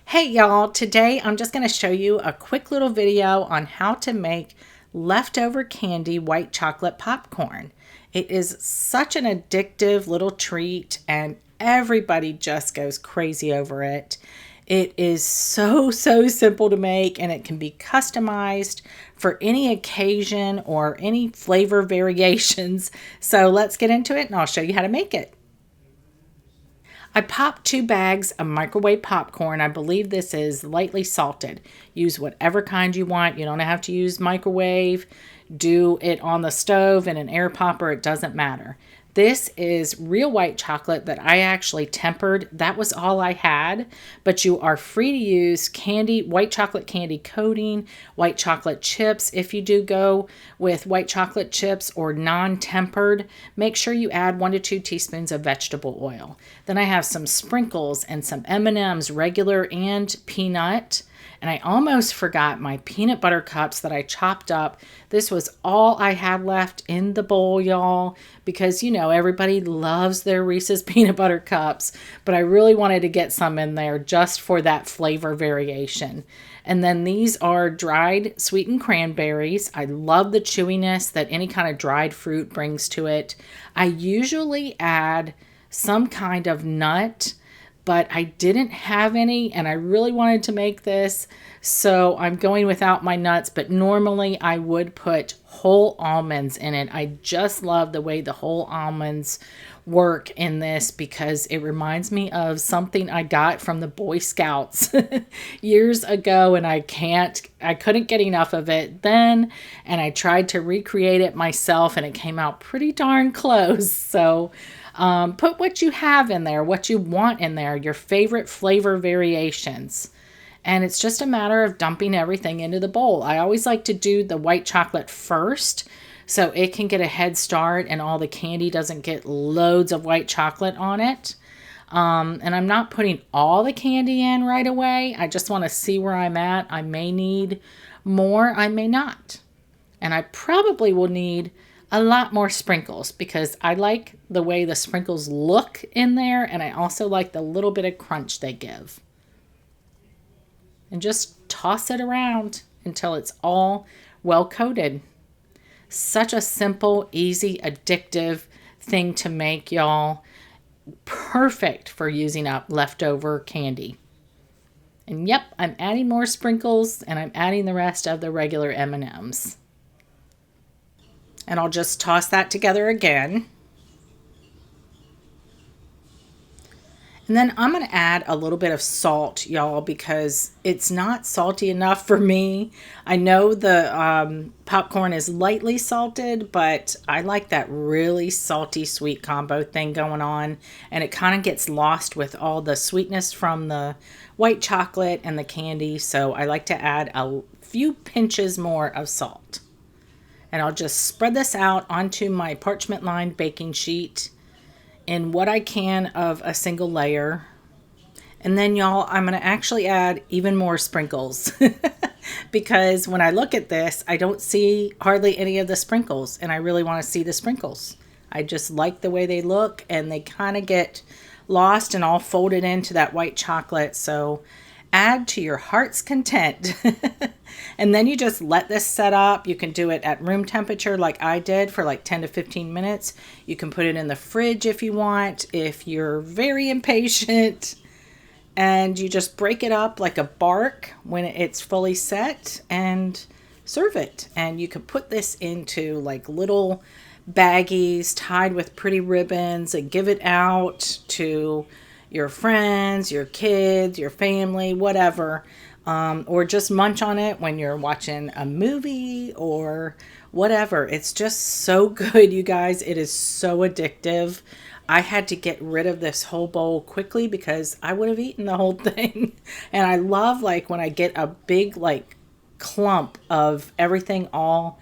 Hey y'all, today I'm just going to show you a quick little video on how to make leftover candy white chocolate popcorn. It is such an addictive little treat and everybody just goes crazy over it. It is so simple to make, and it can be customized for any occasion or any flavor variations. So let's get into it and I'll show you how to make it. I popped 2 bags of microwave popcorn. I believe this is lightly salted. Use whatever kind you want. You don't have to use microwave. Do it on the stove in an air popper. It doesn't matter. This is real white chocolate that I actually tempered. That was all I had, but you are free to use candy, white chocolate candy coating, white chocolate chips. If you do go with white chocolate chips or non-tempered, make sure you add 1 to 2 teaspoons of vegetable oil. Then I have some sprinkles and some M&Ms, regular and peanut. And I almost forgot my peanut butter cups that I chopped up. This was all I had left in the bowl, y'all, because, you know, everybody loves their Reese's peanut butter cups, but I really wanted to get some in there just for that flavor variation. And then these are dried sweetened cranberries. I love the chewiness that any kind of dried fruit brings to it. I usually add some kind of nut, but I didn't have any and I really wanted to make this, so I'm going without my nuts, but normally I would put whole almonds in it. I just love the way the whole almonds work in this because it reminds me of something I got from the Boy Scouts years ago, and I couldn't get enough of it then, and I tried to recreate it myself and it came out pretty darn close. So put what you have in there, what you want in there, your favorite flavor variations. And it's just a matter of dumping everything into the bowl. I always like to do the white chocolate first so it can get a head start and all the candy doesn't get loads of white chocolate on it. And I'm not putting all the candy in right away. I just want to see where I'm at. I may need more, I may not. And I probably will need a lot more sprinkles because I like the way the sprinkles look in there, and I also like the little bit of crunch they give. And just toss it around until it's all well coated. Such a simple, easy, addictive thing to make, y'all. Perfect for using up leftover candy. And yep, I'm adding more sprinkles and I'm adding the rest of the regular M&Ms. And I'll just toss that together again. And then I'm going to add a little bit of salt, y'all, because it's not salty enough for me. I know the popcorn is lightly salted, but I like that really salty sweet combo thing going on. And it kind of gets lost with all the sweetness from the white chocolate and the candy. So I like to add a few pinches more of salt. And I'll just spread this out onto my parchment lined baking sheet in what I can of a single layer. And then, y'all, I'm going to actually add even more sprinkles because when I look at this, I don't see hardly any of the sprinkles, and I really want to see the sprinkles. I just like the way they look, and they kind of get lost and all folded into that white chocolate. So add to your heart's content. And then you just let this set up. You can do it at room temperature like I did for like 10 to 15 minutes. You can put it in the fridge if you want, if you're very impatient. And you just break it up like a bark when it's fully set and serve it. And you can put this into like little baggies tied with pretty ribbons and give it out to your friends, your kids, your family, whatever, or just munch on it when you're watching a movie or whatever. It's just so good, you guys. It is so addictive. I had to get rid of this whole bowl quickly because I would have eaten the whole thing. And I love like when I get a big like clump of everything all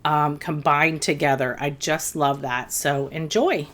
combined together. I just love that. So enjoy.